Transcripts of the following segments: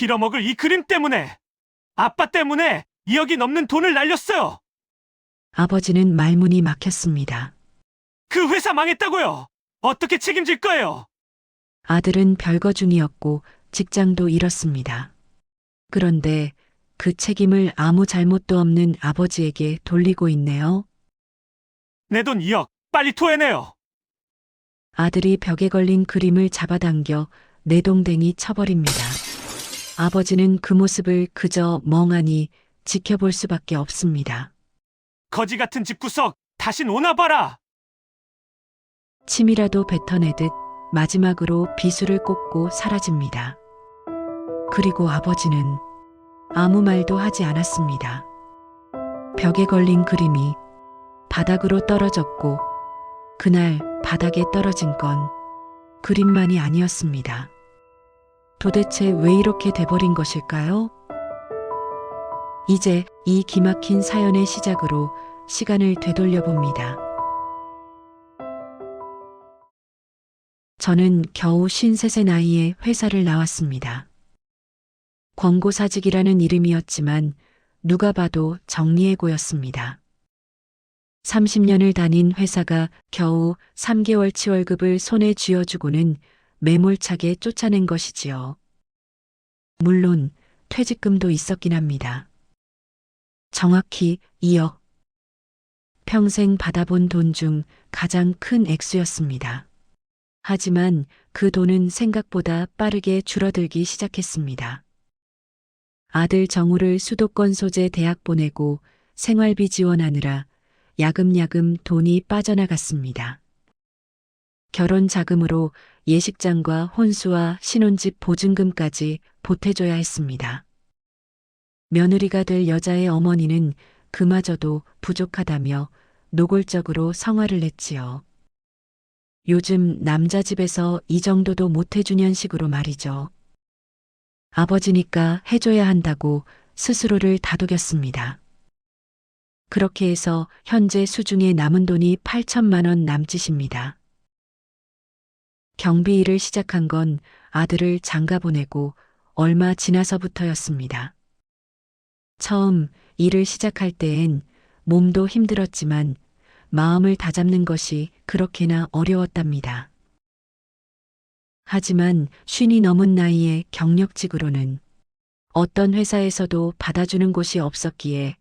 빌어먹을 이 그림 때문에, 아빠 때문에 2억이 넘는 돈을 날렸어요. 아버지는 말문이 막혔습니다. 그 회사 망했다고요. 어떻게 책임질 거예요? 아들은 별거 중이었고 직장도 잃었습니다. 그런데 그 책임을 아무 잘못도 없는 아버지에게 돌리고 있네요. 내 돈 2억 빨리 토해내요. 아들이 벽에 걸린 그림을 잡아당겨 내동댕이 쳐버립니다. 아버지는 그 모습을 그저 멍하니 지켜볼 수밖에 없습니다. 거지 같은 집구석 다신 오나 봐라. 침이라도 뱉어내듯 마지막으로 비수를 꽂고 사라집니다. 그리고 아버지는 아무 말도 하지 않았습니다. 벽에 걸린 그림이 바닥으로 떨어졌고 그날 바닥에 떨어진 건 그림만이 아니었습니다. 도대체 왜 이렇게 돼버린 것일까요? 이제 이 기막힌 사연의 시작으로 시간을 되돌려 봅니다. 저는 겨우 53세 나이에 회사를 나왔습니다. 권고사직이라는 이름이었지만 누가 봐도 정리해고였습니다. 30년을 다닌 회사가 겨우 3개월치 월급을 손에 쥐어주고는 매몰차게 쫓아낸 것이지요. 물론 퇴직금도 있었긴 합니다. 정확히 2억. 평생 받아본 돈 중 가장 큰 액수였습니다. 하지만 그 돈은 생각보다 빠르게 줄어들기 시작했습니다. 아들 정우를 수도권 소재 대학 보내고 생활비 지원하느라 야금야금 돈이 빠져나갔습니다. 결혼 자금으로 예식장과 혼수와 신혼집 보증금까지 보태줘야 했습니다. 며느리가 될 여자의 어머니는 그마저도 부족하다며 노골적으로 성화를 냈지요. 요즘 남자 집에서 이 정도도 못해주년 식으로 말이죠. 아버지니까 해줘야 한다고 스스로를 다독였습니다. 그렇게 해서 현재 수중에 남은 돈이 8천만 원 남짓입니다. 경비 일을 시작한 건 아들을 장가 보내고 얼마 지나서부터였습니다. 처음 일을 시작할 때엔 몸도 힘들었지만 마음을 다잡는 것이 그렇게나 어려웠답니다. 하지만 50이 넘은 나이에 경력직으로는 어떤 회사에서도 받아주는 곳이 없었기에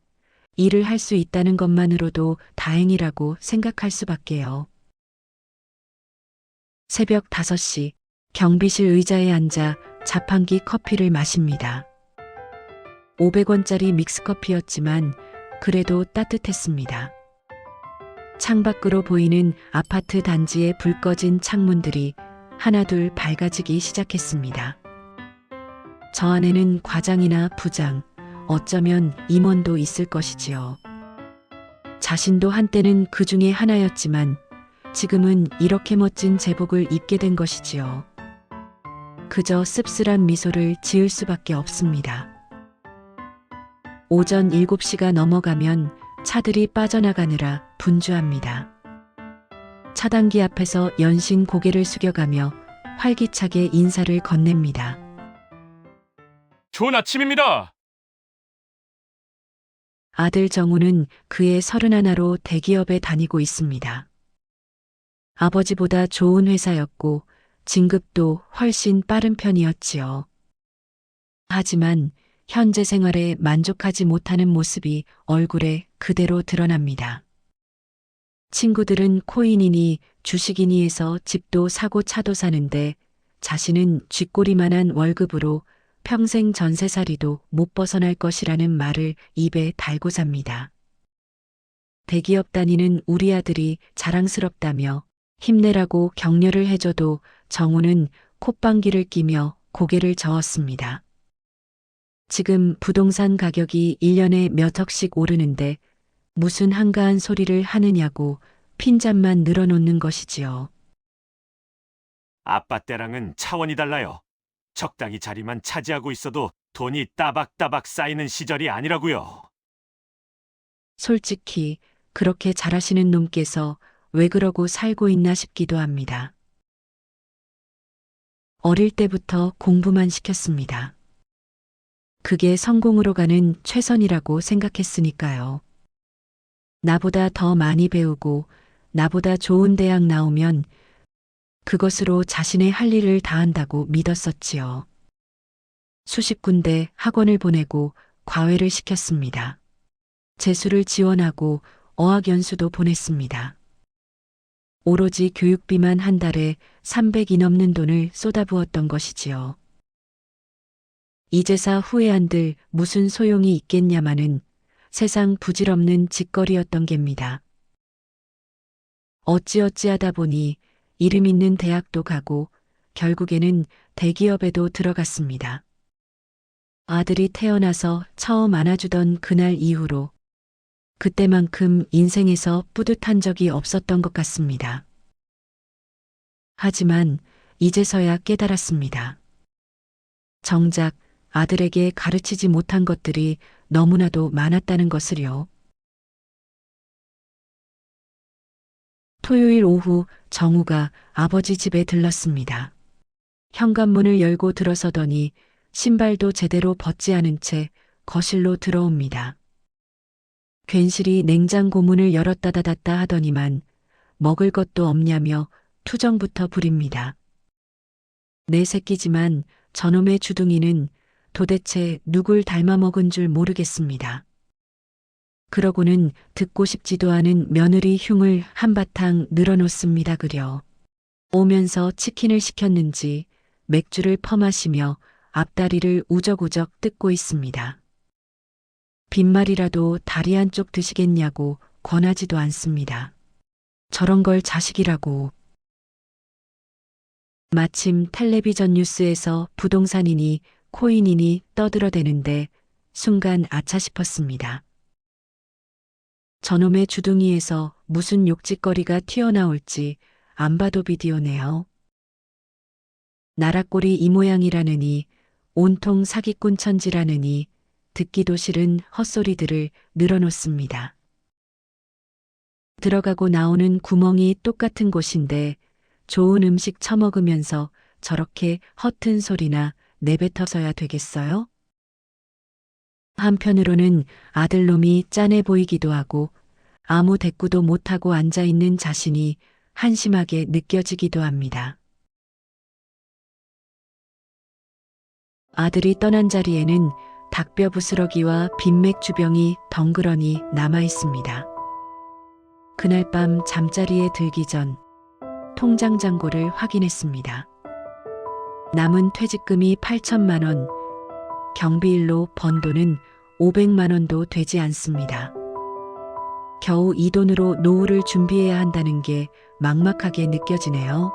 일을 할 수 있다는 것만으로도 다행이라고 생각할 수밖에요. 새벽 5시 경비실 의자에 앉아 자판기 커피를 마십니다. 500원짜리 믹스커피였지만 그래도 따뜻했습니다. 창밖으로 보이는 아파트 단지의 불 꺼진 창문들이 하나둘 밝아지기 시작했습니다. 저 안에는 과장이나 부장, 어쩌면 임원도 있을 것이지요. 자신도 한때는 그 중에 하나였지만 지금은 이렇게 멋진 제복을 입게 된 것이지요. 그저 씁쓸한 미소를 지을 수밖에 없습니다. 오전 7시가 넘어가면 차들이 빠져나가느라 분주합니다. 차단기 앞에서 연신 고개를 숙여가며 활기차게 인사를 건넵니다. 좋은 아침입니다. 아들 정우는 그의 31로 대기업에 다니고 있습니다. 아버지보다 좋은 회사였고 진급도 훨씬 빠른 편이었지요. 하지만 현재 생활에 만족하지 못하는 모습이 얼굴에 그대로 드러납니다. 친구들은 코인이니 주식이니 해서 집도 사고 차도 사는데 자신은 쥐꼬리만한 월급으로 평생 전세살이도 못 벗어날 것이라는 말을 입에 달고 삽니다. 대기업 다니는 우리 아들이 자랑스럽다며 힘내라고 격려를 해줘도 정우는 콧방귀를 끼며 고개를 저었습니다. 지금 부동산 가격이 1년에 몇 억씩 오르는데 무슨 한가한 소리를 하느냐고 핀잔만 늘어놓는 것이지요. 아빠 때랑은 차원이 달라요. 적당히 자리만 차지하고 있어도 돈이 따박따박 쌓이는 시절이 아니라고요. 솔직히 그렇게 잘하시는 놈께서 왜 그러고 살고 있나 싶기도 합니다. 어릴 때부터 공부만 시켰습니다. 그게 성공으로 가는 최선이라고 생각했으니까요. 나보다 더 많이 배우고 나보다 좋은 대학 나오면 그것으로 자신의 할 일을 다한다고 믿었었지요. 수십 군데 학원을 보내고 과외를 시켰습니다. 재수를 지원하고 어학연수도 보냈습니다. 오로지 교육비만 한 달에 300이 넘는 돈을 쏟아부었던 것이지요. 이제사 후회한들 무슨 소용이 있겠냐마는 세상 부질없는 짓거리였던 geb니다. 어찌어찌하다 보니 이름 있는 대학도 가고 결국에는 대기업에도 들어갔습니다. 아들이 태어나서 처음 안아주던 그날 이후로 그때만큼 인생에서 뿌듯한 적이 없었던 것 같습니다. 하지만 이제서야 깨달았습니다. 정작 아들에게 가르치지 못한 것들이 너무나도 많았다는 것을요. 토요일 오후 정우가 아버지 집에 들렀습니다. 현관문을 열고 들어서더니 신발도 제대로 벗지 않은 채 거실로 들어옵니다. 괜시리 냉장고 문을 열었다 닫았다 하더니만 먹을 것도 없냐며 투정부터 부립니다. 내 새끼지만 저놈의 주둥이는 도대체 누굴 닮아 먹은 줄 모르겠습니다. 그러고는 듣고 싶지도 않은 며느리 흉을 한바탕 늘어놓습니다. 그려 오면서 치킨을 시켰는지 맥주를 퍼마시며 앞다리를 우적우적 뜯고 있습니다. 빈말이라도 다리 한쪽 드시겠냐고 권하지도 않습니다. 저런 걸 자식이라고. 마침 텔레비전 뉴스에서 부동산이니 코인이니 떠들어대는데 순간 아차 싶었습니다. 저놈의 주둥이에서 무슨 욕짓거리가 튀어나올지 안 봐도 비디오네요. 나라꼴이 이 모양이라느니 온통 사기꾼 천지라느니 듣기도 싫은 헛소리들을 늘어놓습니다. 들어가고 나오는 구멍이 똑같은 곳인데 좋은 음식 처먹으면서 저렇게 허튼 소리나 내뱉어서야 되겠어요? 한편으로는 아들놈이 짠해 보이기도 하고 아무 대꾸도 못하고 앉아있는 자신이 한심하게 느껴지기도 합니다. 아들이 떠난 자리에는 닭뼈 부스러기와 빈 맥주병이 덩그러니 남아 있습니다. 그날 밤 잠자리에 들기 전 통장 잔고를 확인했습니다. 남은 퇴직금이 8천만 원, 경비일로 번 돈은 500만 원도 되지 않습니다. 겨우 이 돈으로 노후를 준비해야 한다는 게 막막하게 느껴지네요.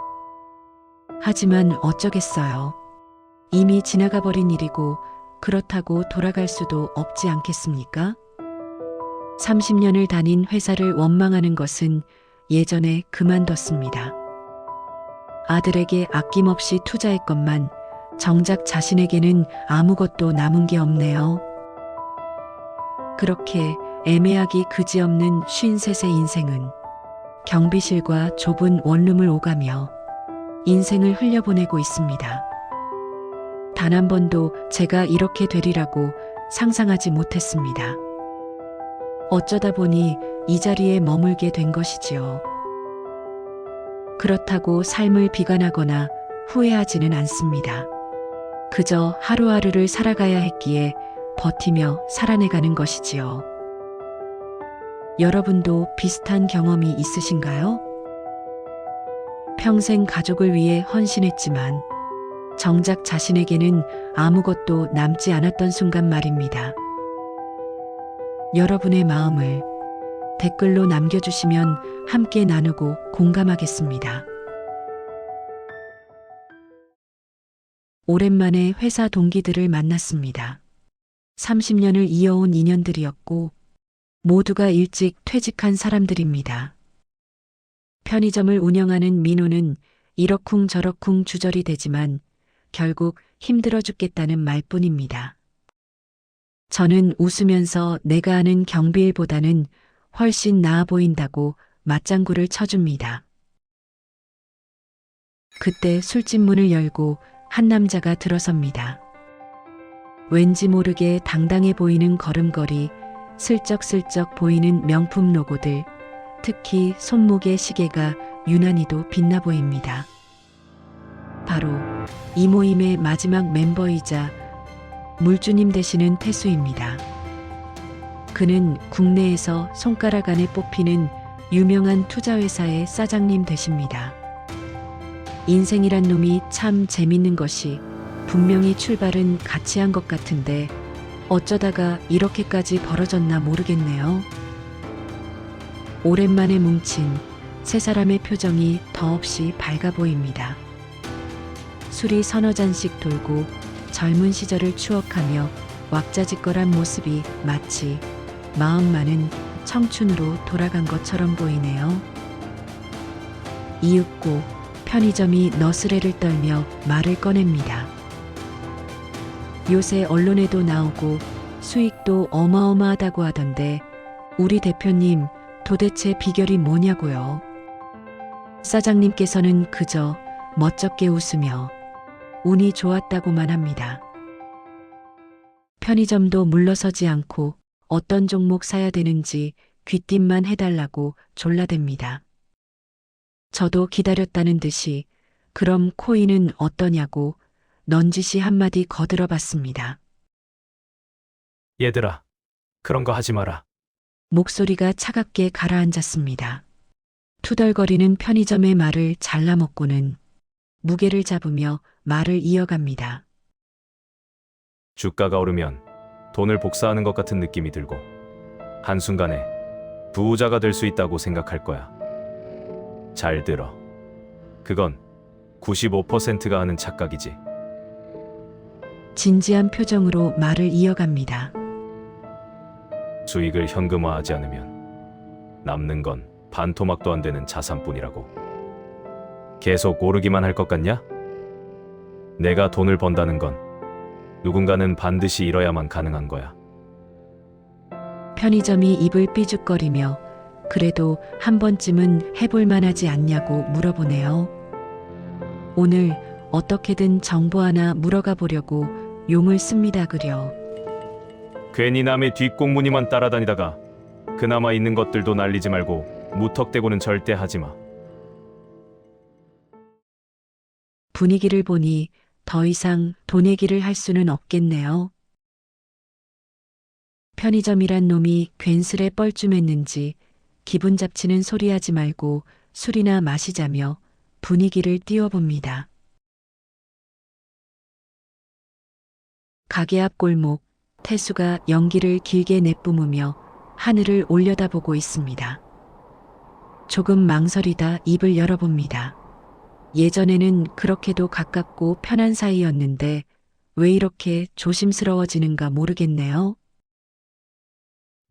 하지만 어쩌겠어요. 이미 지나가 버린 일이고 그렇다고 돌아갈 수도 없지 않겠습니까? 30년을 다닌 회사를 원망하는 것은 예전에 그만뒀습니다. 아들에게 아낌없이 투자했건만 정작 자신에게는 아무것도 남은 게 없네요. 그렇게 애매하기 그지없는 53세 인생은 경비실과 좁은 원룸을 오가며 인생을 흘려보내고 있습니다. 단 한 번도 제가 이렇게 되리라고 상상하지 못했습니다. 어쩌다 보니 이 자리에 머물게 된 것이지요. 그렇다고 삶을 비관하거나 후회하지는 않습니다. 그저 하루하루를 살아가야 했기에 버티며 살아내가는 것이지요. 여러분도 비슷한 경험이 있으신가요? 평생 가족을 위해 헌신했지만 정작 자신에게는 아무것도 남지 않았던 순간 말입니다. 여러분의 마음을 댓글로 남겨주시면 함께 나누고 공감하겠습니다. 오랜만에 회사 동기들을 만났습니다. 30년을 이어온 인연들이었고 모두가 일찍 퇴직한 사람들입니다. 편의점을 운영하는 민호는 이러쿵저러쿵 주저리 되지만 결국 힘들어 죽겠다는 말뿐입니다. 저는 웃으면서 내가 아는 경비일보다는 훨씬 나아 보인다고 맞장구를 쳐줍니다. 그때 술집 문을 열고 한 남자가 들어섭니다. 왠지 모르게 당당해 보이는 걸음걸이, 슬쩍슬쩍 보이는 명품 로고들, 특히 손목의 시계가 유난히도 빛나 보입니다. 바로 이 모임의 마지막 멤버이자 물주님 되시는 태수입니다. 그는 국내에서 손가락 안에 뽑히는 유명한 투자회사의 사장님 되십니다. 인생이란 놈이 참 재밌는 것이 분명히 출발은 같이 한 것 같은데 어쩌다가 이렇게까지 벌어졌나 모르겠네요. 오랜만에 뭉친 세 사람의 표정이 더없이 밝아 보입니다. 술이 서너 잔씩 돌고 젊은 시절을 추억하며 왁자지껄한 모습이 마치 마음만은 청춘으로 돌아간 것처럼 보이네요. 이윽고 편의점이 너스레를 떨며 말을 꺼냅니다. 요새 언론에도 나오고 수익도 어마어마하다고 하던데 우리 대표님 도대체 비결이 뭐냐고요? 사장님께서는 그저 멋쩍게 웃으며 운이 좋았다고만 합니다. 편의점도 물러서지 않고 어떤 종목 사야 되는지 귀띔만 해달라고 졸라댑니다. 저도 기다렸다는 듯이 그럼 코인은 어떠냐고 넌지시 한마디 거들어 봤습니다. 얘들아, 그런 거 하지 마라. 목소리가 차갑게 가라앉았습니다. 투덜거리는 편의점의 말을 잘라먹고는 무게를 잡으며 말을 이어갑니다. 주가가 오르면 돈을 복사하는 것 같은 느낌이 들고 한순간에 부자가 될 수 있다고 생각할 거야. 잘 들어. 그건 95%가 하는 착각이지. 진지한 표정으로 말을 이어갑니다. 수익을 현금화하지 않으면 남는 건 반토막도 안 되는 자산뿐이라고. 계속 오르기만 할 것 같냐? 내가 돈을 번다는 건 누군가는 반드시 잃어야만 가능한 거야. 편의점이 입을 삐죽거리며 그래도 한 번쯤은 해볼 만하지 않냐고 물어보네요. 오늘 어떻게든 정보 하나 물어가 보려고 용을 씁니다 그려. 괜히 남의 뒷공무니만 따라다니다가 그나마 있는 것들도 날리지 말고 무턱대고는 절대 하지 마. 분위기를 보니 더 이상 돈 얘기를 할 수는 없겠네요. 편의점이란 놈이 괜스레 뻘쭘했는지 기분 잡치는 소리 하지 말고 술이나 마시자며 분위기를 띄워봅니다. 가게 앞 골목, 태수가 연기를 길게 내뿜으며 하늘을 올려다보고 있습니다. 조금 망설이다 입을 열어봅니다. 예전에는 그렇게도 가깝고 편한 사이였는데 왜 이렇게 조심스러워지는가 모르겠네요.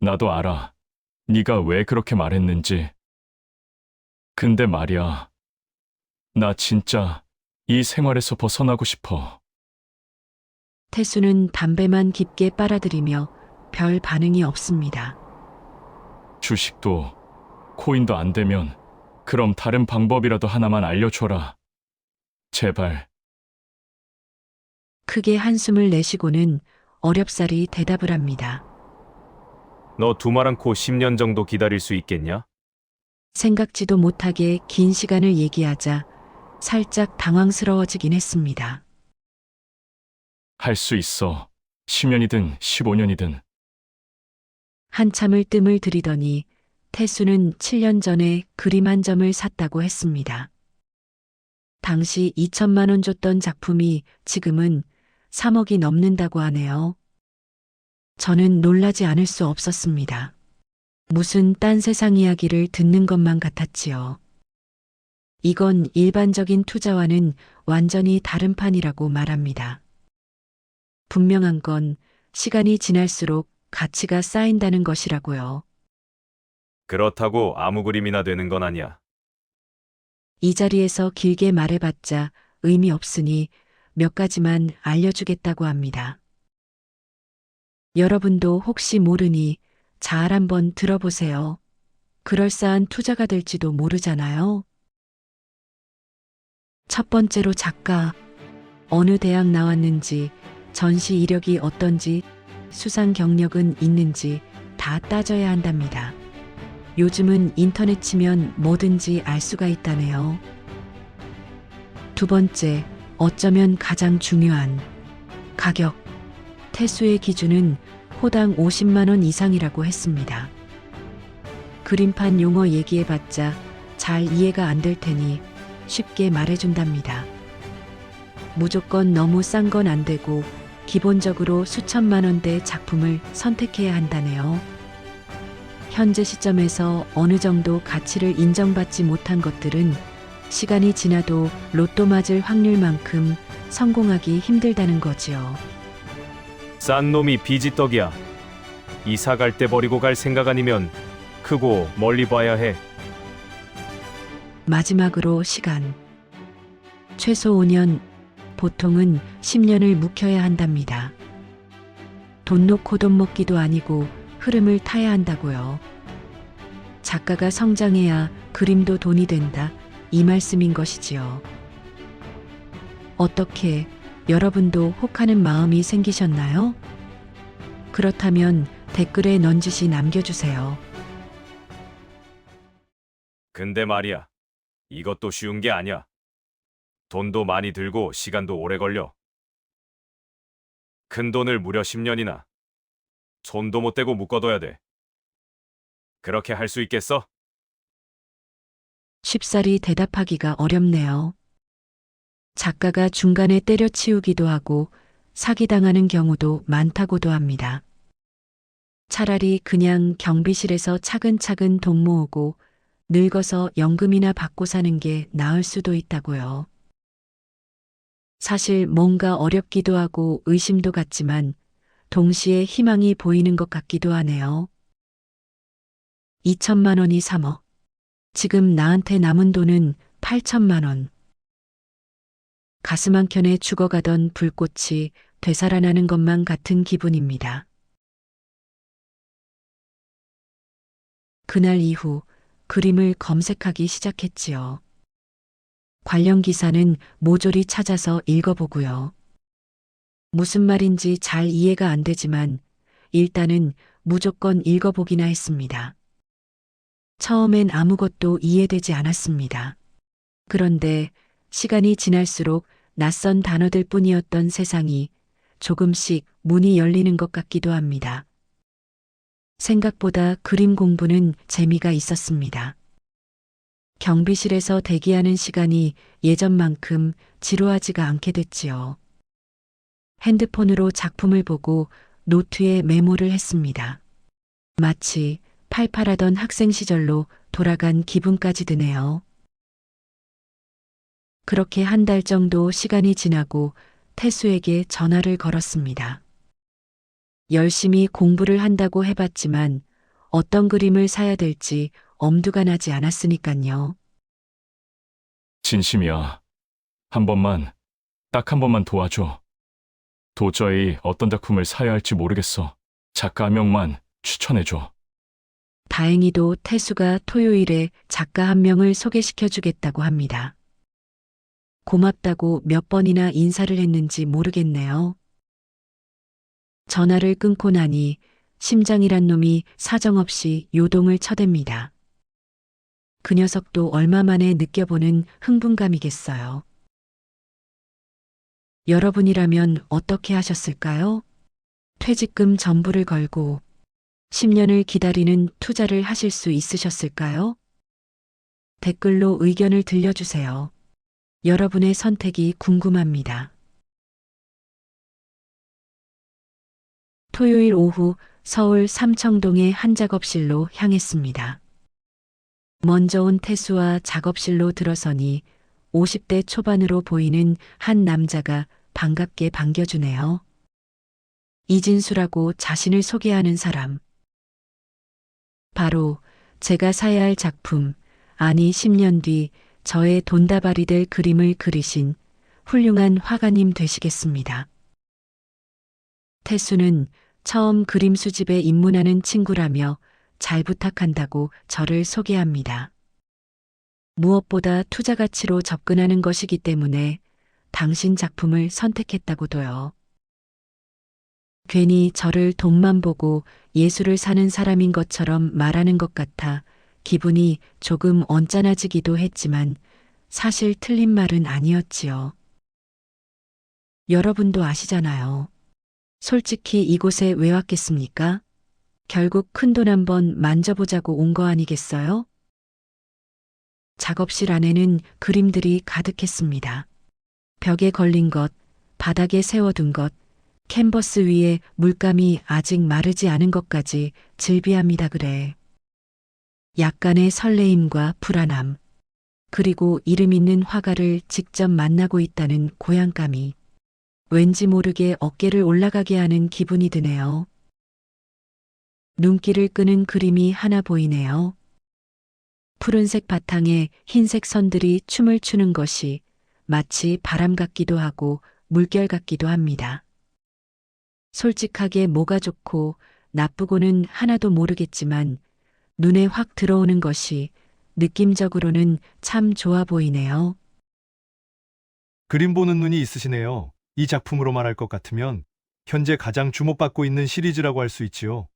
나도 알아. 네가 왜 그렇게 말했는지. 근데 말이야. 나 진짜 이 생활에서 벗어나고 싶어. 태수는 담배만 깊게 빨아들이며 별 반응이 없습니다. 주식도 코인도 안 되면 그럼 다른 방법이라도 하나만 알려줘라. 제발. 크게 한숨을 내쉬고는 어렵사리 대답을 합니다. 너 두말 않고 10년 정도 기다릴 수 있겠냐? 생각지도 못하게 긴 시간을 얘기하자 살짝 당황스러워지긴 했습니다. 할 수 있어. 10년이든 15년이든. 한참을 뜸을 들이더니 태수는 7년 전에 그림 한 점을 샀다고 했습니다. 당시 2천만 원 줬던 작품이 지금은 3억이 넘는다고 하네요. 저는 놀라지 않을 수 없었습니다. 무슨 딴 세상 이야기를 듣는 것만 같았지요. 이건 일반적인 투자와는 완전히 다른 판이라고 말합니다. 분명한 건 시간이 지날수록 가치가 쌓인다는 것이라고요. 그렇다고 아무 그림이나 되는 건 아니야. 이 자리에서 길게 말해봤자 의미 없으니 몇 가지만 알려주겠다고 합니다. 여러분도 혹시 모르니 잘 한번 들어보세요. 그럴싸한 투자가 될지도 모르잖아요. 첫 번째로 작가, 어느 대학 나왔는지, 전시 이력이 어떤지, 수상 경력은 있는지 다 따져야 한답니다. 요즘은 인터넷 치면 뭐든지 알 수가 있다네요. 두 번째, 어쩌면 가장 중요한 가격. 태수의 기준은 호당 50만 원 이상이라고 했습니다. 그림판 용어 얘기해봤자 잘 이해가 안 될 테니 쉽게 말해준답니다. 무조건 너무 싼 건 안 되고 기본적으로 수천만 원대 작품을 선택해야 한다네요. 현재 시점에서 어느 정도 가치를 인정받지 못한 것들은 시간이 지나도 로또 맞을 확률만큼 성공하기 힘들다는 거지요. 싼 놈이 비지떡이야. 이사 갈 때 버리고 갈 생각 아니면 크고 멀리 봐야 해. 마지막으로 시간. 최소 5년, 보통은 10년을 묵혀야 한답니다. 돈 놓고 돈 먹기도 아니고 흐름을 타야 한다고요. 작가가 성장해야 그림도 돈이 된다, 이 말씀인 것이지요. 어떻게 여러분도 혹하는 마음이 생기셨나요? 그렇다면 댓글에 넌지시 남겨주세요. 근데 말이야, 이것도 쉬운 게 아니야. 돈도 많이 들고 시간도 오래 걸려. 큰 돈을 무려 10년이나 손도 못 대고 묶어둬야 돼. 그렇게 할 수 있겠어? 쉽사리 대답하기가 어렵네요. 작가가 중간에 때려치우기도 하고 사기당하는 경우도 많다고도 합니다. 차라리 그냥 경비실에서 차근차근 돈 모으고 늙어서 연금이나 받고 사는 게 나을 수도 있다고요. 사실 뭔가 어렵기도 하고 의심도 같지만 동시에 희망이 보이는 것 같기도 하네요. 2천만 원이 3억. 지금 나한테 남은 돈은 8천만 원. 가슴 한켠에 죽어가던 불꽃이 되살아나는 것만 같은 기분입니다. 그날 이후 그림을 검색하기 시작했지요. 관련 기사는 모조리 찾아서 읽어보고요. 무슨 말인지 잘 이해가 안 되지만 일단은 무조건 읽어보기나 했습니다. 처음엔 아무것도 이해되지 않았습니다. 그런데 시간이 지날수록 낯선 단어들 뿐이었던 세상이 조금씩 문이 열리는 것 같기도 합니다. 생각보다 그림 공부는 재미가 있었습니다. 경비실에서 대기하는 시간이 예전만큼 지루하지가 않게 됐지요. 핸드폰으로 작품을 보고 노트에 메모를 했습니다. 마치 팔팔하던 학생 시절로 돌아간 기분까지 드네요. 그렇게 한 달 정도 시간이 지나고 태수에게 전화를 걸었습니다. 열심히 공부를 한다고 해봤지만 어떤 그림을 사야 될지 엄두가 나지 않았으니깐요. 진심이야. 한 번만, 딱 한 번만 도와줘. 도저히 어떤 작품을 사야 할지 모르겠어. 작가 한 명만 추천해줘. 다행히도 태수가 토요일에 작가 한 명을 소개시켜주겠다고 합니다. 고맙다고 몇 번이나 인사를 했는지 모르겠네요. 전화를 끊고 나니 심장이란 놈이 사정없이 요동을 쳐댑니다. 그 녀석도 얼마 만에 느껴보는 흥분감이겠어요. 여러분이라면 어떻게 하셨을까요? 퇴직금 전부를 걸고 10년을 기다리는 투자를 하실 수 있으셨을까요? 댓글로 의견을 들려주세요. 여러분의 선택이 궁금합니다. 토요일 오후 서울 삼청동의 한 작업실로 향했습니다. 먼저 온 태수와 작업실로 들어서니 50대 초반으로 보이는 한 남자가 반갑게 반겨주네요. 이진수라고 자신을 소개하는 사람. 바로 제가 사야 할 작품, 아니 10년 뒤 저의 돈다발이 될 그림을 그리신 훌륭한 화가님 되시겠습니다. 태수는 처음 그림 수집에 입문하는 친구라며 잘 부탁한다고 저를 소개합니다. 무엇보다 투자 가치로 접근하는 것이기 때문에 당신 작품을 선택했다고도요. 괜히 저를 돈만 보고 예술을 사는 사람인 것처럼 말하는 것 같아 기분이 조금 언짢아지기도 했지만 사실 틀린 말은 아니었지요. 여러분도 아시잖아요. 솔직히 이곳에 왜 왔겠습니까? 결국 큰돈 한번 만져보자고 온 거 아니겠어요? 작업실 안에는 그림들이 가득했습니다. 벽에 걸린 것, 바닥에 세워둔 것, 캔버스 위에 물감이 아직 마르지 않은 것까지 즐비합니다 그래. 약간의 설레임과 불안함, 그리고 이름 있는 화가를 직접 만나고 있다는 고향감이 왠지 모르게 어깨를 올라가게 하는 기분이 드네요. 눈길을 끄는 그림이 하나 보이네요. 푸른색 바탕에 흰색 선들이 춤을 추는 것이 마치 바람 같기도 하고 물결 같기도 합니다. 솔직하게 뭐가 좋고 나쁘고는 하나도 모르겠지만 눈에 확 들어오는 것이 느낌적으로는 참 좋아 보이네요. 그림 보는 눈이 있으시네요. 이 작품으로 말할 것 같으면 현재 가장 주목받고 있는 시리즈라고 할 수 있지요.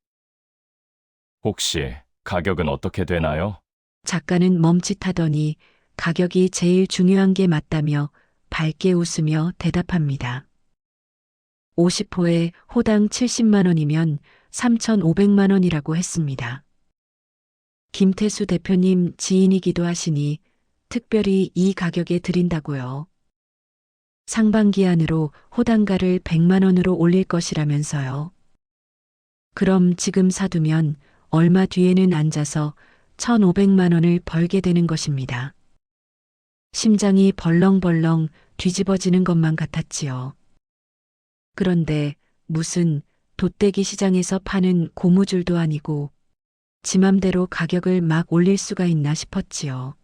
혹시 가격은 어떻게 되나요? 작가는 멈칫하더니 가격이 제일 중요한 게 맞다며 밝게 웃으며 대답합니다. 50호에 호당 70만 원이면 3,500만 원이라고 했습니다. 김태수 대표님 지인이기도 하시니 특별히 이 가격에 드린다고요. 상반기 안으로 호당가를 100만 원으로 올릴 것이라면서요. 그럼 지금 사두면 얼마 뒤에는 앉아서 1,500만 원을 벌게 되는 것입니다. 심장이 벌렁벌렁 뒤집어지는 것만 같았지요. 그런데 무슨 돗대기 시장에서 파는 고무줄도 아니고 지 맘대로 가격을 막 올릴 수가 있나 싶었지요.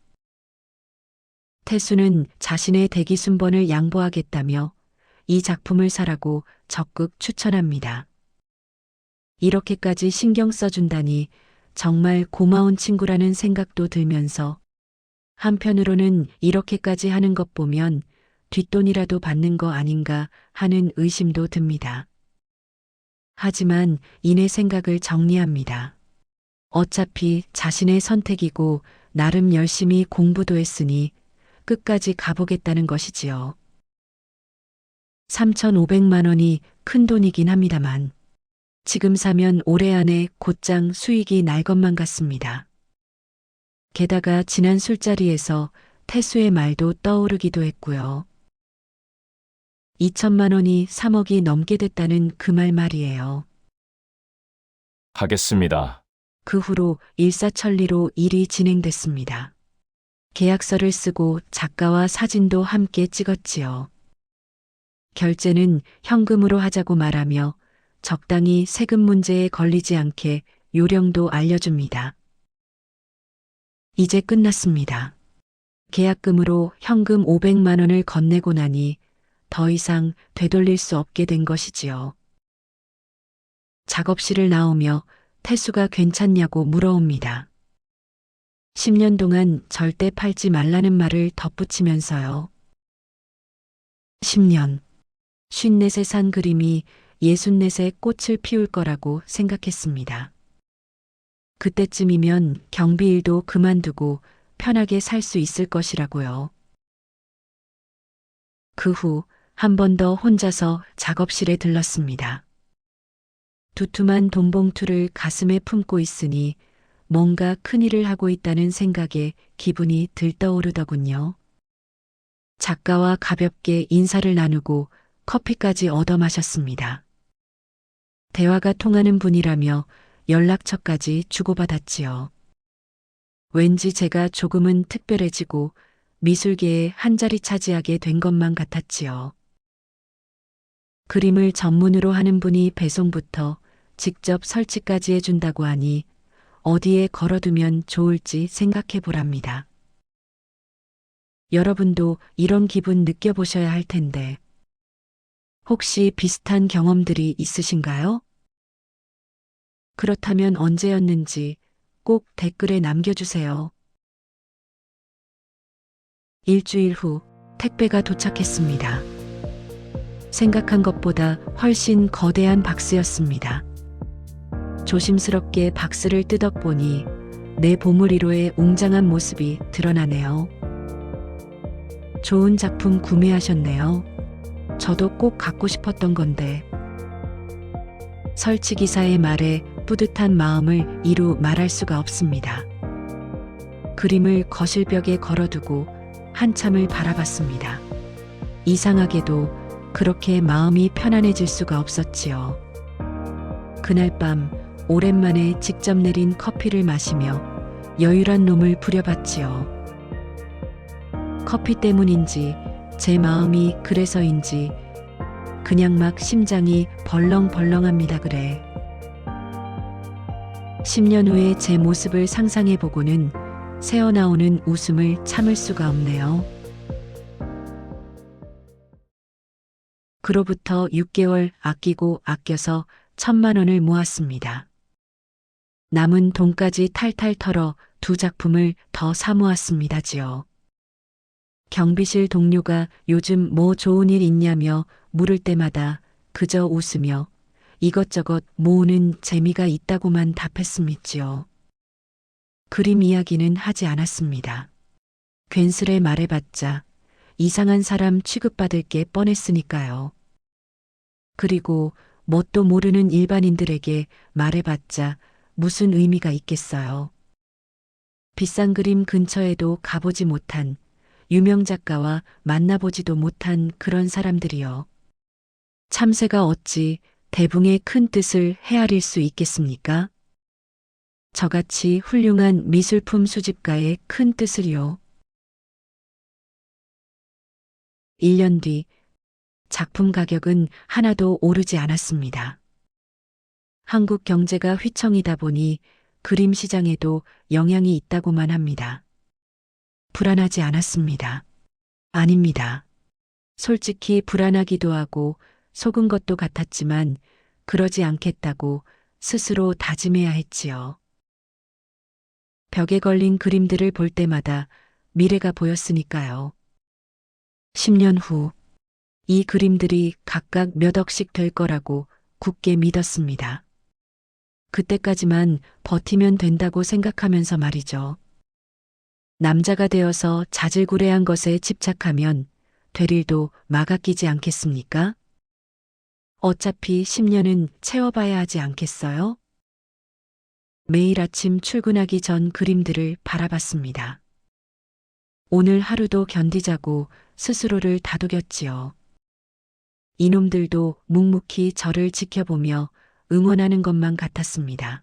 태수는 자신의 대기순번을 양보하겠다며 이 작품을 사라고 적극 추천합니다. 이렇게까지 신경 써준다니 정말 고마운 친구라는 생각도 들면서 한편으로는 이렇게까지 하는 것 보면 뒷돈이라도 받는 거 아닌가 하는 의심도 듭니다. 하지만 이내 생각을 정리합니다. 어차피 자신의 선택이고 나름 열심히 공부도 했으니 끝까지 가보겠다는 것이지요. 3,500만 원이 큰 돈이긴 합니다만 지금 사면 올해 안에 곧장 수익이 날 것만 같습니다. 게다가 지난 술자리에서 태수의 말도 떠오르기도 했고요. 2천만 원이 3억이 넘게 됐다는 그 말 말이에요. 하겠습니다. 그 후로 일사천리로 일이 진행됐습니다. 계약서를 쓰고 작가와 사진도 함께 찍었지요. 결제는 현금으로 하자고 말하며 적당히 세금 문제에 걸리지 않게 요령도 알려줍니다. 이제 끝났습니다. 계약금으로 현금 500만 원을 건네고 나니 더 이상 되돌릴 수 없게 된 것이지요. 작업실을 나오며 태수가 괜찮냐고 물어옵니다. 10년 동안 절대 팔지 말라는 말을 덧붙이면서요. 10년. 54세 산 그림이 64세 꽃을 피울 거라고 생각했습니다. 그때쯤이면 경비일도 그만두고 편하게 살 수 있을 것이라고요. 그 후 한 번 더 혼자서 작업실에 들렀습니다. 두툼한 돈봉투를 가슴에 품고 있으니 뭔가 큰일을 하고 있다는 생각에 기분이 들떠오르더군요. 작가와 가볍게 인사를 나누고 커피까지 얻어 마셨습니다. 대화가 통하는 분이라며 연락처까지 주고받았지요. 왠지 제가 조금은 특별해지고 미술계에 한 자리 차지하게 된 것만 같았지요. 그림을 전문으로 하는 분이 배송부터 직접 설치까지 해준다고 하니 어디에 걸어두면 좋을지 생각해 보랍니다. 여러분도 이런 기분 느껴보셔야 할 텐데 혹시 비슷한 경험들이 있으신가요? 그렇다면 언제였는지 꼭 댓글에 남겨주세요. 일주일 후 택배가 도착했습니다. 생각한 것보다 훨씬 거대한 박스였습니다. 조심스럽게 박스를 뜯어보니 내 보물 1호의 웅장한 모습이 드러나네요. 좋은 작품 구매하셨네요. 저도 꼭 갖고 싶었던 건데. 설치기사의 말에 뿌듯한 마음을 이루 말할 수가 없습니다. 그림을 거실벽에 걸어두고 한참을 바라봤습니다. 이상하게도 그렇게 마음이 편안해질 수가 없었지요. 그날 밤 오랜만에 직접 내린 커피를 마시며 여유란 놈을 부려봤지요. 커피 때문인지 제 마음이 그래서인지 그냥 막 심장이 벌렁벌렁합니다. 그래. 10년 후에 제 모습을 상상해보고는 새어나오는 웃음을 참을 수가 없네요. 그로부터 6개월 아끼고 아껴서 1,000만 원을 모았습니다. 남은 돈까지 탈탈 털어 2작품을 더 사모았습니다지요. 경비실 동료가 요즘 뭐 좋은 일 있냐며 물을 때마다 그저 웃으며 이것저것 모으는 재미가 있다고만 답했음이지요. 그림 이야기는 하지 않았습니다. 괜스레 말해봤자 이상한 사람 취급받을 게 뻔했으니까요. 그리고 뭣도 모르는 일반인들에게 말해봤자 무슨 의미가 있겠어요. 비싼 그림 근처에도 가보지 못한 유명 작가와 만나보지도 못한 그런 사람들이요. 참새가 어찌 대붕의 큰 뜻을 헤아릴 수 있겠습니까? 저같이 훌륭한 미술품 수집가의 큰 뜻을요. 1년 뒤 작품 가격은 하나도 오르지 않았습니다. 한국 경제가 휘청이다 보니 그림 시장에도 영향이 있다고만 합니다. 불안하지 않았습니다. 아닙니다. 솔직히 불안하기도 하고 속은 것도 같았지만 그러지 않겠다고 스스로 다짐해야 했지요. 벽에 걸린 그림들을 볼 때마다 미래가 보였으니까요. 10년 후 이 그림들이 각각 몇 억씩 될 거라고 굳게 믿었습니다. 그때까지만 버티면 된다고 생각하면서 말이죠. 남자가 되어서 자질구레한 것에 집착하면 될 일도 막아끼지 않겠습니까? 어차피 10년은 채워봐야 하지 않겠어요? 매일 아침 출근하기 전 그림들을 바라봤습니다. 오늘 하루도 견디자고 스스로를 다독였지요. 이놈들도 묵묵히 저를 지켜보며 응원하는 것만 같았습니다.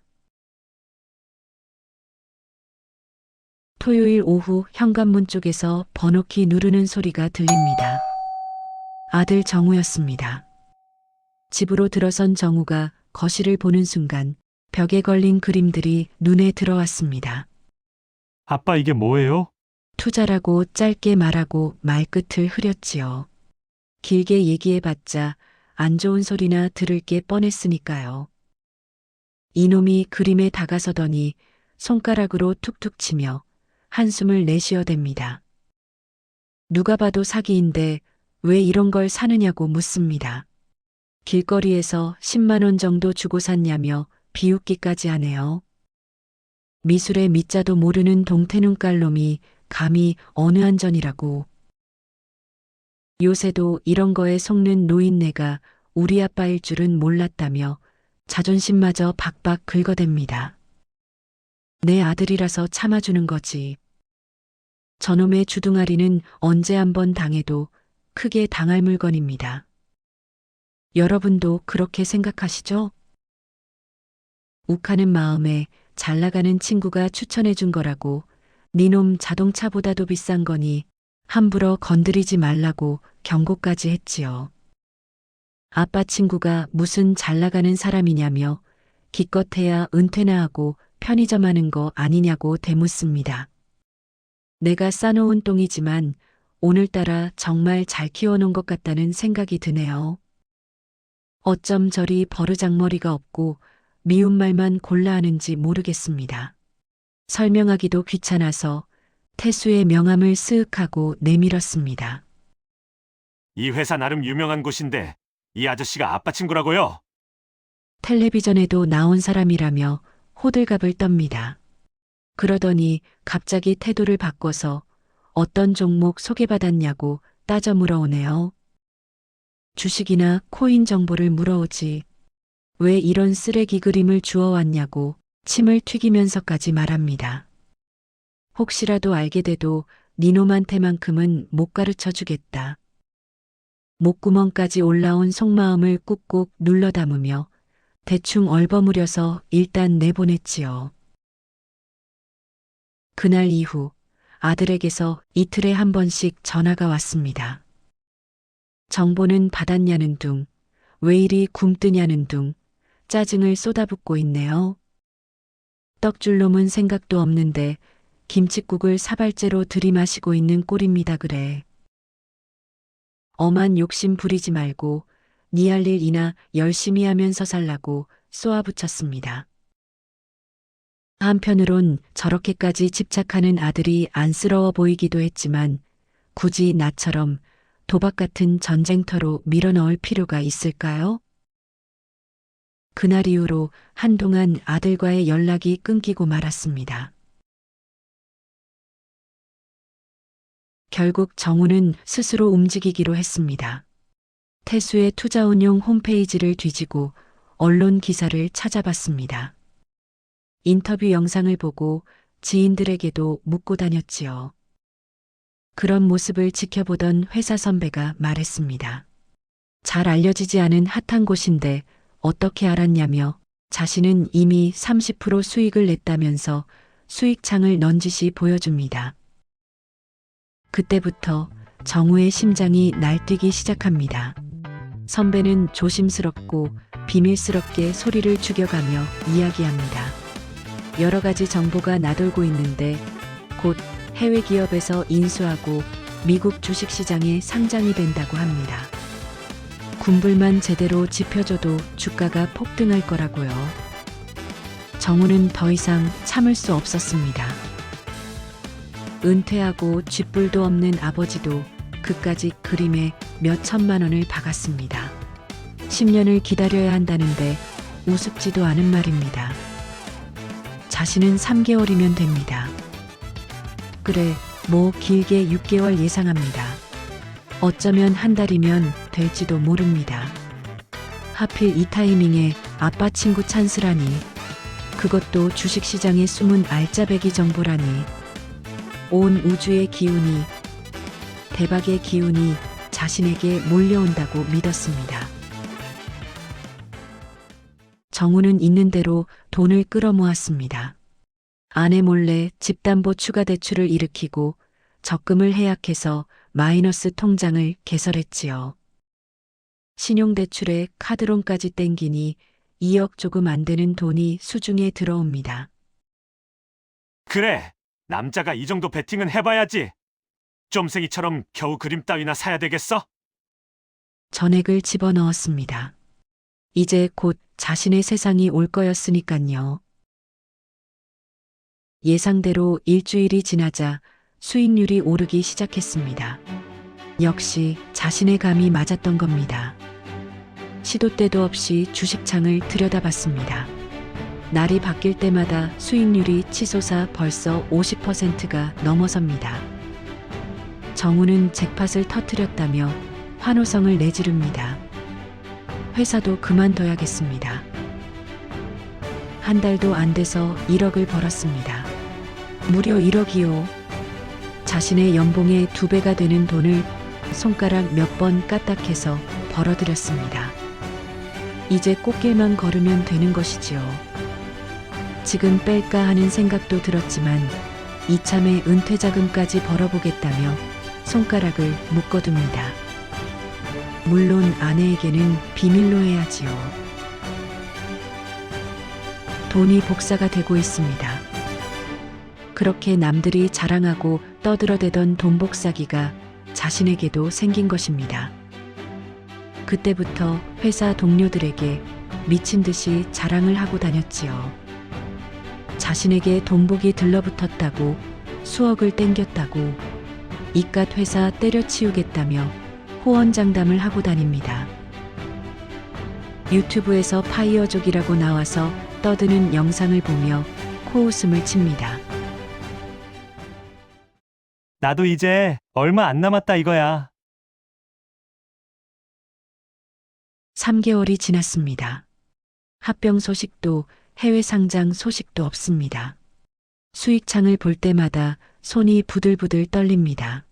토요일 오후 현관문 쪽에서 번호키 누르는 소리가 들립니다. 아들 정우였습니다. 집으로 들어선 정우가 거실을 보는 순간 벽에 걸린 그림들이 눈에 들어왔습니다. 아빠 이게 뭐예요? 투자라고 짧게 말하고 말끝을 흐렸지요. 길게 얘기해봤자 안 좋은 소리나 들을 게 뻔했으니까요. 이놈이 그림에 다가서더니 손가락으로 툭툭 치며 한숨을 내쉬어댑니다. 누가 봐도 사기인데 왜 이런 걸 사느냐고 묻습니다. 길거리에서 10만 원 정도 주고 샀냐며 비웃기까지 하네요. 미술의 밑자도 모르는 동태눈깔 놈이 감히 어느 한전이라고. 요새도 이런 거에 속는 노인네가 우리 아빠일 줄은 몰랐다며 자존심마저 박박 긁어댑니다. 내 아들이라서 참아주는 거지. 저놈의 주둥아리는 언제 한번 당해도 크게 당할 물건입니다. 여러분도 그렇게 생각하시죠? 욱하는 마음에 잘 나가는 친구가 추천해 준 거라고 니놈 자동차보다도 비싼 거니 함부로 건드리지 말라고 경고까지 했지요. 아빠 친구가 무슨 잘 나가는 사람이냐며 기껏해야 은퇴나 하고 편의점 하는 거 아니냐고 대묻습니다. 내가 싸놓은 똥이지만 오늘따라 정말 잘 키워놓은 것 같다는 생각이 드네요. 어쩜 저리 버르장머리가 없고 미운 말만 골라 하는지 모르겠습니다. 설명하기도 귀찮아서 태수의 명함을 스윽하고 내밀었습니다. 이 회사 나름 유명한 곳인데 이 아저씨가 아빠 친구라고요? 텔레비전에도 나온 사람이라며 호들갑을 떱니다. 그러더니 갑자기 태도를 바꿔서 어떤 종목 소개받았냐고 따져 물어오네요. 주식이나 코인 정보를 물어오지. 왜 이런 쓰레기 그림을 주워왔냐고 침을 튀기면서까지 말합니다. 혹시라도 알게 돼도 니놈한테만큼은 못 가르쳐 주겠다. 목구멍까지 올라온 속마음을 꾹꾹 눌러 담으며 대충 얼버무려서 일단 내보냈지요. 그날 이후 아들에게서 이틀에 한 번씩 전화가 왔습니다. 정보는 받았냐는 둥, 왜 이리 굼뜨냐는 둥, 짜증을 쏟아붓고 있네요. 떡줄 놈은 생각도 없는데 김칫국을 사발째로 들이마시고 있는 꼴입니다 그래. 엄한 욕심 부리지 말고 니 할 일이나 열심히 하면서 살라고 쏘아붙였습니다. 한편으론 저렇게까지 집착하는 아들이 안쓰러워 보이기도 했지만 굳이 나처럼 도박 같은 전쟁터로 밀어넣을 필요가 있을까요? 그날 이후로 한동안 아들과의 연락이 끊기고 말았습니다. 결국 정우는 스스로 움직이기로 했습니다. 태수의 투자운용 홈페이지를 뒤지고 언론 기사를 찾아봤습니다. 인터뷰 영상을 보고 지인들에게도 묻고 다녔지요. 그런 모습을 지켜보던 회사 선배가 말했습니다. 잘 알려지지 않은 핫한 곳인데 어떻게 알았냐며 자신은 이미 30% 수익을 냈다면서 수익창을 넌지시 보여줍니다. 그때부터 정우의 심장이 날뛰기 시작합니다. 선배는 조심스럽고 비밀스럽게 소리를 죽여가며 이야기합니다. 여러 가지 정보가 나돌고 있는데 곧 해외 기업에서 인수하고 미국 주식시장에 상장이 된다고 합니다. 군불만 제대로 짚혀줘도 주가가 폭등할 거라고요. 정우는 더 이상 참을 수 없었습니다. 은퇴하고 쥐뿔도 없는 아버지도 그까짓 그림에 몇 천만 원을 박았습니다. 10년을 기다려야 한다는데 우습지도 않은 말입니다. 자신은 3개월이면 됩니다. 그래, 뭐 길게 6개월 예상합니다. 어쩌면 한 달이면 될지도 모릅니다. 하필 이 타이밍에 아빠 친구 찬스라니, 그것도 주식시장의 숨은 알짜배기 정보라니, 온 우주의 기운이, 대박의 기운이 자신에게 몰려온다고 믿었습니다. 정우는 있는 대로 돈을 끌어모았습니다. 아내 몰래 집담보 추가 대출을 일으키고 적금을 해약해서 마이너스 통장을 개설했지요. 신용대출에 카드론까지 땡기니 2억 조금 안 되는 돈이 수중에 들어옵니다. 그래, 남자가 이 정도 베팅은 해봐야지. 쫌생이처럼 겨우 그림 따위나 사야 되겠어? 전액을 집어넣었습니다. 이제 곧 자신의 세상이 올 거였으니깐요. 예상대로 일주일이 지나자 수익률이 오르기 시작했습니다. 역시 자신의 감이 맞았던 겁니다. 시도 때도 없이 주식창을 들여다봤습니다. 날이 바뀔 때마다 수익률이 치솟아 벌써 50%가 넘어섭니다. 정우는 잭팟을 터뜨렸다며 환호성을 내지릅니다. 회사도 그만둬야겠습니다. 한 달도 안 돼서 1억을 벌었습니다. 무려 1억이요. 자신의 연봉의 2배가 되는 돈을 손가락 몇 번 까딱해서 벌어들였습니다. 이제 꽃길만 걸으면 되는 것이지요. 지금 뺄까 하는 생각도 들었지만 이참에 은퇴 자금까지 벌어보겠다며 손가락을 묶어둡니다. 물론 아내에게는 비밀로 해야지요. 돈이 복사가 되고 있습니다. 그렇게 남들이 자랑하고 떠들어대던 돈 복사기가 자신에게도 생긴 것입니다. 그때부터 회사 동료들에게 미친 듯이 자랑을 하고 다녔지요. 자신에게 돈복이 들러붙었다고, 수억을 땡겼다고, 이깟 회사 때려치우겠다며 호언장담을 하고 다닙니다. 유튜브에서 파이어족이라고 나와서 떠드는 영상을 보며 코웃음을 칩니다. 나도 이제 얼마 안 남았다 이거야. 3개월이 지났습니다. 합병 소식도 해외 상장 소식도 없습니다. 수익창을 볼 때마다 손이 부들부들 떨립니다.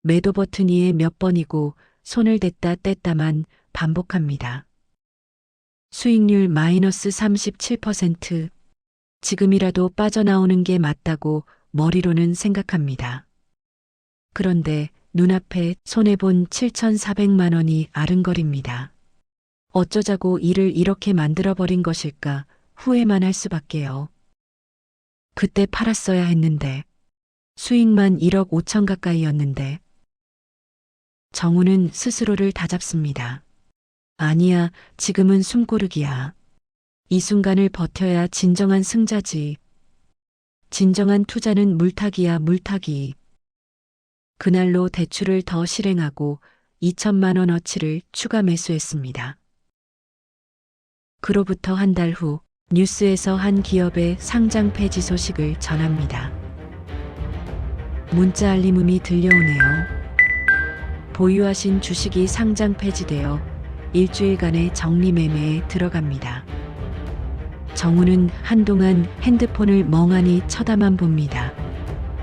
매도 버튼 위에 몇 번이고 손을 댔다 뗐다만 반복합니다. 수익률 마이너스 37%. 지금이라도 빠져나오는 게 맞다고 머리로는 생각합니다. 그런데 눈앞에 손해본 7,400만 원이 아른거립니다. 어쩌자고 일을 이렇게 만들어버린 것일까 후회만 할 수밖에요. 그때 팔았어야 했는데 수익만 1억 5천 가까이였는데. 정우는 스스로를 다잡습니다. 아니야, 지금은 숨고르기야. 이 순간을 버텨야 진정한 승자지. 진정한 투자는 물타기야, 물타기. 그날로 대출을 더 실행하고 2천만 원어치를 추가 매수했습니다. 그로부터 한 달 후 뉴스에서 한 기업의 상장 폐지 소식을 전합니다. 문자 알림음이 들려오네요. 보유하신 주식이 상장 폐지되어 일주일간의 정리매매에 들어갑니다. 정우는 한동안 핸드폰을 멍하니 쳐다만 봅니다.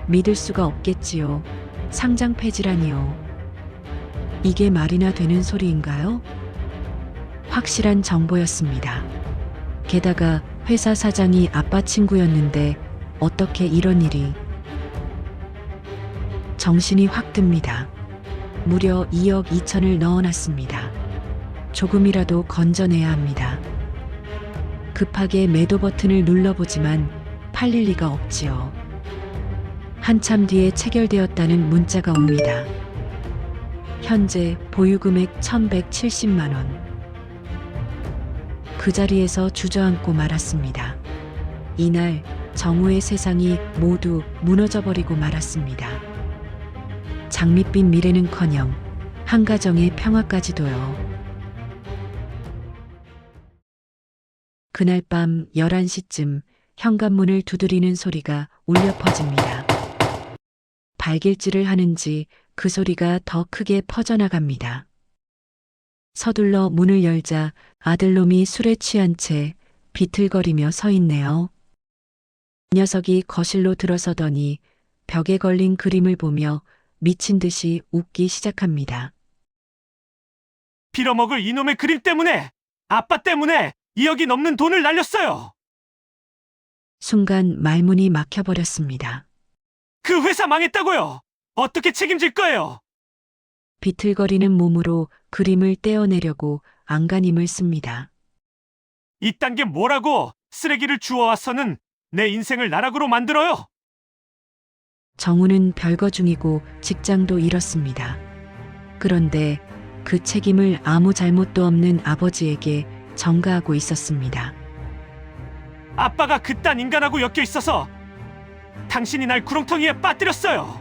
믿을 수가 없겠지요. 상장 폐지라니요. 이게 말이나 되는 소리인가요? 확실한 정보였습니다. 게다가 회사 사장이 아빠 친구였는데 어떻게 이런 일이. 정신이 확 듭니다. 무려 2억 2천을 넣어놨습니다. 조금이라도 건져내야 합니다. 급하게 매도 버튼을 눌러보지만 팔릴 리가 없지요. 한참 뒤에 체결되었다는 문자가 옵니다. 현재 보유금액 1,170만 원. 그 자리에서 주저앉고 말았습니다. 이날 정우의 세상이 모두 무너져버리고 말았습니다. 장밋빛 미래는커녕 한 가정의 평화까지도요. 그날 밤 11시쯤 현관문을 두드리는 소리가 울려 퍼집니다. 발길질을 하는지 그 소리가 더 크게 퍼져나갑니다. 서둘러 문을 열자 아들놈이 술에 취한 채 비틀거리며 서 있네요. 녀석이 거실로 들어서더니 벽에 걸린 그림을 보며 미친 듯이 웃기 시작합니다. 빌어먹을 이놈의 그림 때문에, 아빠 때문에 2억이 넘는 돈을 날렸어요. 순간 말문이 막혀버렸습니다. 그 회사 망했다고요. 어떻게 책임질 거예요? 비틀거리는 몸으로 그림을 떼어내려고 안간힘을 씁니다. 이딴 게 뭐라고 쓰레기를 주워와서는 내 인생을 나락으로 만들어요. 정우는 별거 중이고 직장도 잃었습니다. 그런데 그 책임을 아무 잘못도 없는 아버지에게 전가하고 있었습니다. 아빠가 그딴 인간하고 엮여 있어서 당신이 날 구렁텅이에 빠뜨렸어요.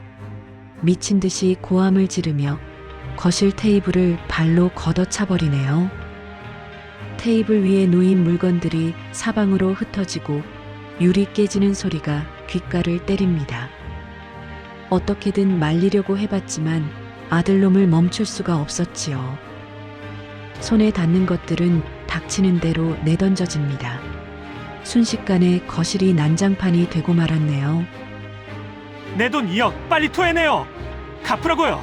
미친 듯이 고함을 지르며 거실 테이블을 발로 걷어차버리네요. 테이블 위에 놓인 물건들이 사방으로 흩어지고 유리 깨지는 소리가 귓가를 때립니다. 어떻게든 말리려고 해봤지만 아들놈을 멈출 수가 없었지요. 손에 닿는 것들은 닥치는 대로 내던져집니다. 순식간에 거실이 난장판이 되고 말았네요. 내 돈 2억 빨리 토해내요. 갚으라고요.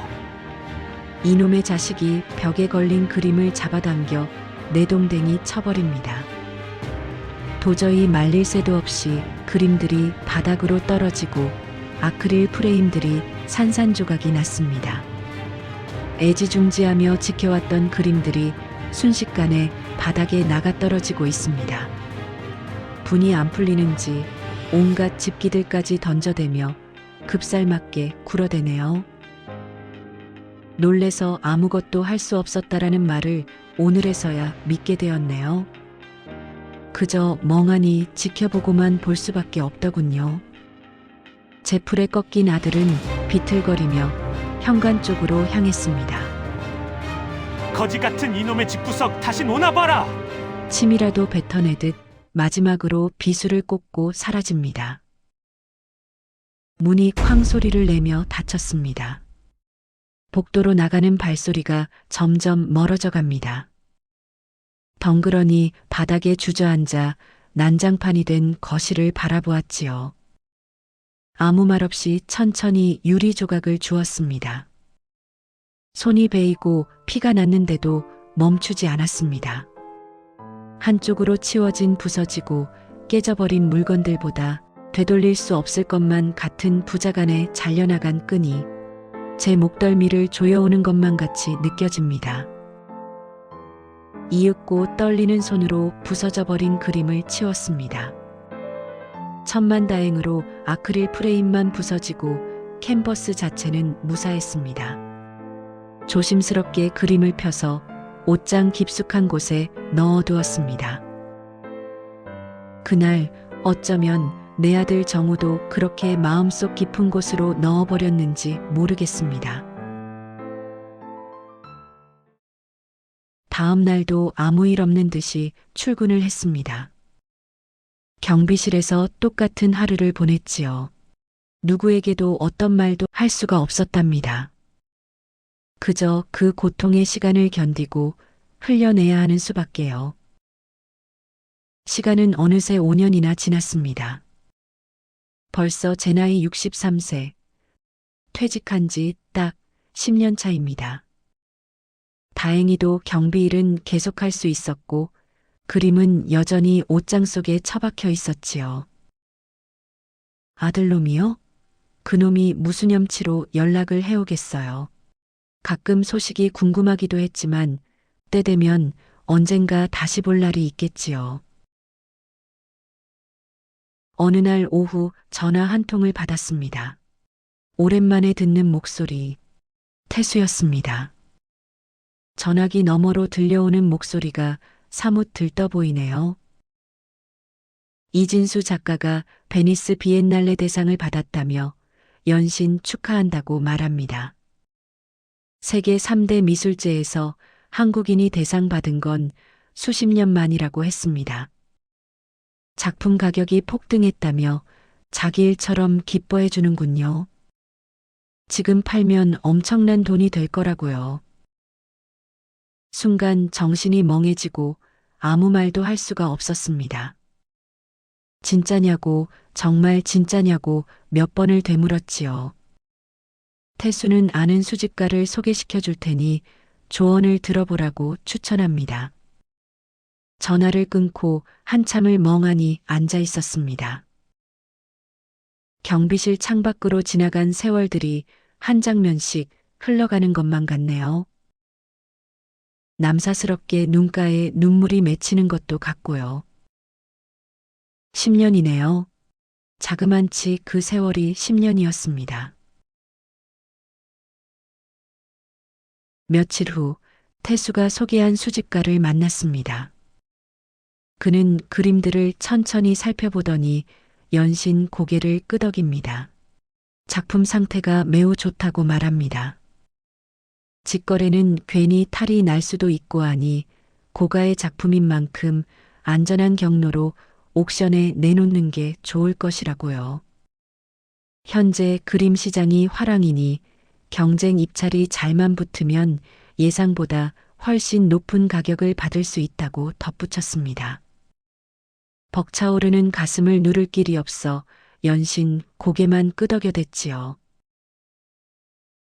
이놈의 자식이 벽에 걸린 그림을 잡아당겨 내동댕이 쳐버립니다. 도저히 말릴 새도 없이 그림들이 바닥으로 떨어지고 아크릴 프레임들이 산산조각이 났습니다. 애지중지하며 지켜왔던 그림들이 순식간에 바닥에 나가떨어지고 있습니다. 분이 안 풀리는지 온갖 집기들까지 던져대며 급살맞게 굴어대네요. 놀래서 아무것도 할 수 없었다라는 말을 오늘에서야 믿게 되었네요. 그저 멍하니 지켜보고만 볼 수밖에 없더군요. 제풀에 꺾인 아들은 비틀거리며 현관 쪽으로 향했습니다. 거지 같은 이놈의 집구석 다시 놓아봐라. 침이라도 뱉어내듯 마지막으로 비수를 꽂고 사라집니다. 문이 쾅 소리를 내며 닫혔습니다. 복도로 나가는 발소리가 점점 멀어져 갑니다. 덩그러니 바닥에 주저앉아 난장판이 된 거실을 바라보았지요. 아무 말 없이 천천히 유리 조각을 주었습니다. 손이 베이고 피가 났는데도 멈추지 않았습니다. 한쪽으로 치워진 부서지고 깨져버린 물건들보다 되돌릴 수 없을 것만 같은 부자간에 잘려나간 끈이 제 목덜미를 조여오는 것만 같이 느껴집니다. 이윽고 떨리는 손으로 부서져 버린 그림을 치웠습니다. 천만다행으로 아크릴 프레임만 부서지고 캔버스 자체는 무사했습니다. 조심스럽게 그림을 펴서 옷장 깊숙한 곳에 넣어두었습니다. 그날 어쩌면 내 아들 정우도 그렇게 마음속 깊은 곳으로 넣어버렸는지 모르겠습니다. 다음 날도 아무 일 없는 듯이 출근을 했습니다. 경비실에서 똑같은 하루를 보냈지요. 누구에게도 어떤 말도 할 수가 없었답니다. 그저 그 고통의 시간을 견디고 흘려내야 하는 수밖에요. 시간은 어느새 5년이나 지났습니다. 벌써 제 나이 63세. 퇴직한 지 딱 10년 차입니다. 다행히도 경비일은 계속할 수 있었고 그림은 여전히 옷장 속에 처박혀 있었지요. 아들놈이요? 그놈이 무슨 염치로 연락을 해오겠어요. 가끔 소식이 궁금하기도 했지만 때 되면 언젠가 다시 볼 날이 있겠지요. 어느 날 오후 전화 한 통을 받았습니다. 오랜만에 듣는 목소리, 태수였습니다. 전화기 너머로 들려오는 목소리가 사뭇 들떠 보이네요. 이진수 작가가 베니스 비엔날레 대상을 받았다며 연신 축하한다고 말합니다. 세계 3대 미술제에서 한국인이 대상 받은 건 수십 년 만이라고 했습니다. 작품 가격이 폭등했다며 자기 일처럼 기뻐해 주는군요. 지금 팔면 엄청난 돈이 될 거라고요. 순간 정신이 멍해지고 아무 말도 할 수가 없었습니다. 진짜냐고, 정말 진짜냐고 몇 번을 되물었지요. 태수는 아는 수집가를 소개시켜 줄 테니 조언을 들어보라고 추천합니다. 전화를 끊고 한참을 멍하니 앉아 있었습니다. 경비실 창밖으로 지나간 세월들이 한 장면씩 흘러가는 것만 같네요. 남사스럽게 눈가에 눈물이 맺히는 것도 같고요. 10년이네요. 자그만치 그 세월이 10년이었습니다. 며칠 후 태수가 소개한 수집가를 만났습니다. 그는 그림들을 천천히 살펴보더니 연신 고개를 끄덕입니다. 작품 상태가 매우 좋다고 말합니다. 직거래는 괜히 탈이 날 수도 있고 하니 고가의 작품인 만큼 안전한 경로로 옥션에 내놓는 게 좋을 것이라고요. 현재 그림 시장이 화랑이니 경쟁 입찰이 잘만 붙으면 예상보다 훨씬 높은 가격을 받을 수 있다고 덧붙였습니다. 벅차오르는 가슴을 누를 길이 없어 연신 고개만 끄덕여댔지요.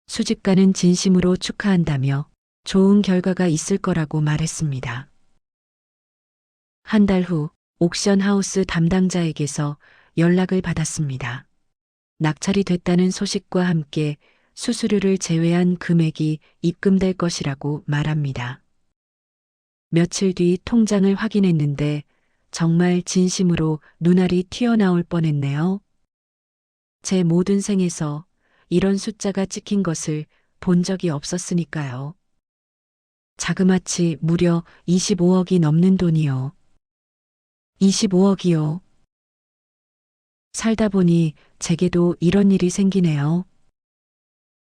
수집가는 진심으로 축하한다며 좋은 결과가 있을 거라고 말했습니다. 한 달 후 옥션 하우스 담당자에게서 연락을 받았습니다. 낙찰이 됐다는 소식과 함께 수수료를 제외한 금액이 입금될 것이라고 말합니다. 며칠 뒤 통장을 확인했는데 정말 진심으로 눈알이 튀어나올 뻔했네요. 제 모든 생에서 이런 숫자가 찍힌 것을 본 적이 없었으니까요. 자그마치 무려 25억이 넘는 돈이요. 25억이요. 살다 보니 제게도 이런 일이 생기네요.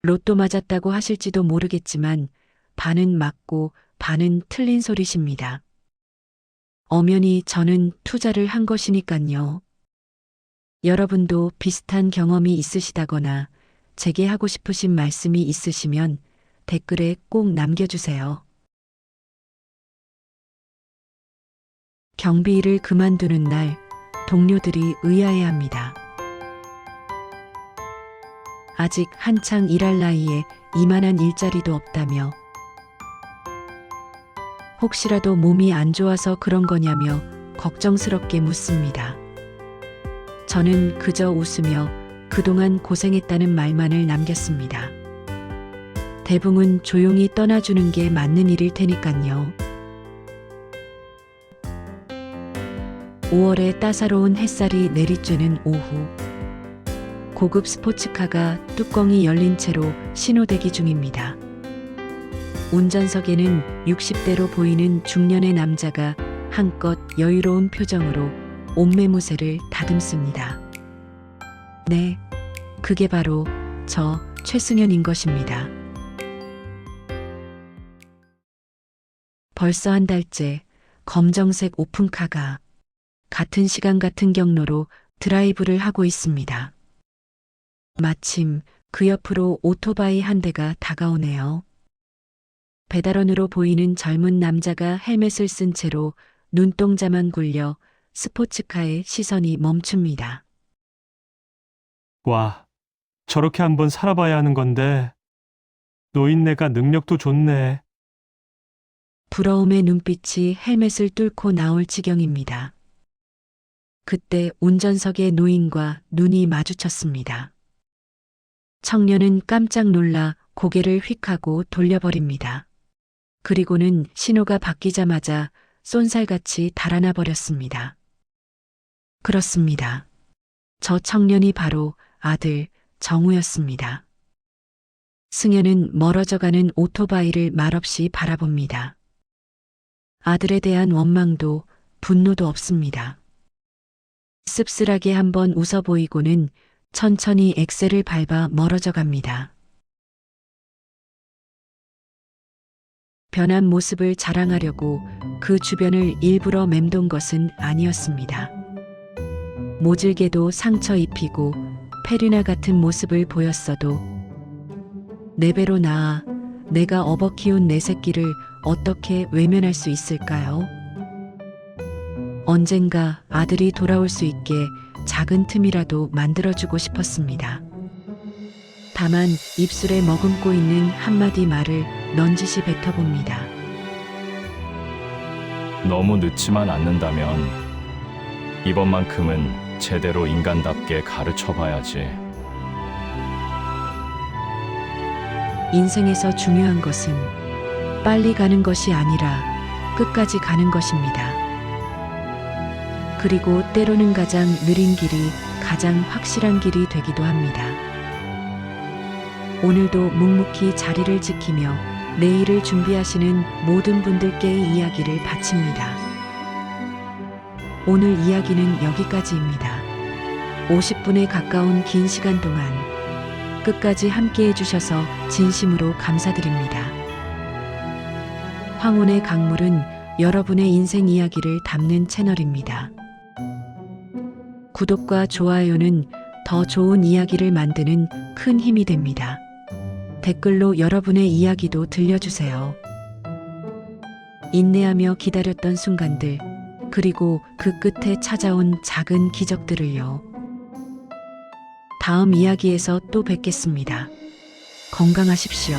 로또 맞았다고 하실지도 모르겠지만 반은 맞고 반은 틀린 소리십니다. 엄연히 저는 투자를 한 것이니깐요. 여러분도 비슷한 경험이 있으시다거나 제게 하고 싶으신 말씀이 있으시면 댓글에 꼭 남겨주세요. 경비 일을 그만두는 날 동료들이 의아해합니다. 아직 한창 일할 나이에 이만한 일자리도 없다며 혹시라도 몸이 안 좋아서 그런 거냐며 걱정스럽게 묻습니다. 저는 그저 웃으며 그동안 고생했다는 말만을 남겼습니다. 대붕은 조용히 떠나주는 게 맞는 일일 테니깐요. 5월에 따사로운 햇살이 내리쬐는 오후. 고급 스포츠카가 뚜껑이 열린 채로 신호대기 중입니다. 운전석에는 60대로 보이는 중년의 남자가 한껏 여유로운 표정으로 옷매무새를 다듬습니다. 네, 그게 바로 저 최승현인 것입니다. 벌써 한 달째 검정색 오픈카가 같은 시간 같은 경로로 드라이브를 하고 있습니다. 마침 그 옆으로 오토바이 한 대가 다가오네요. 배달원으로 보이는 젊은 남자가 헬멧을 쓴 채로 눈동자만 굴려 스포츠카에 시선이 멈춥니다. 와, 저렇게 한번 살아봐야 하는 건데. 노인네가 능력도 좋네. 부러움의 눈빛이 헬멧을 뚫고 나올 지경입니다. 그때 운전석의 노인과 눈이 마주쳤습니다. 청년은 깜짝 놀라 고개를 휙 하고 돌려버립니다. 그리고는 신호가 바뀌자마자 쏜살같이 달아나 버렸습니다. 그렇습니다. 저 청년이 바로 아들 정우였습니다. 승현은 멀어져가는 오토바이를 말없이 바라봅니다. 아들에 대한 원망도 분노도 없습니다. 씁쓸하게 한번 웃어 보이고는 천천히 엑셀을 밟아 멀어져 갑니다. 변한 모습을 자랑하려고 그 주변을 일부러 맴돈 것은 아니었습니다. 모질게도 상처 입히고 페류나 같은 모습을 보였어도 네 배로 나아 내가 업어 키운 내 새끼를 어떻게 외면할 수 있을까요? 언젠가 아들이 돌아올 수 있게 작은 틈이라도 만들어주고 싶었습니다. 다만 입술에 머금고 있는 한마디 말을 넌지시 뱉어봅니다. 너무 늦지만 않는다면 이번만큼은 제대로 인간답게 가르쳐봐야지. 인생에서 중요한 것은 빨리 가는 것이 아니라 끝까지 가는 것입니다. 그리고 때로는 가장 느린 길이 가장 확실한 길이 되기도 합니다. 오늘도 묵묵히 자리를 지키며 내일을 준비하시는 모든 분들께의 이야기를 바칩니다. 오늘 이야기는 여기까지입니다. 50분에 가까운 긴 시간 동안 끝까지 함께 해주셔서 진심으로 감사드립니다. 황혼의 강물은 여러분의 인생 이야기를 담는 채널입니다. 구독과 좋아요는 더 좋은 이야기를 만드는 큰 힘이 됩니다. 댓글로 여러분의 이야기도 들려주세요. 인내하며 기다렸던 순간들, 그리고 그 끝에 찾아온 작은 기적들을요. 다음 이야기에서 또 뵙겠습니다. 건강하십시오.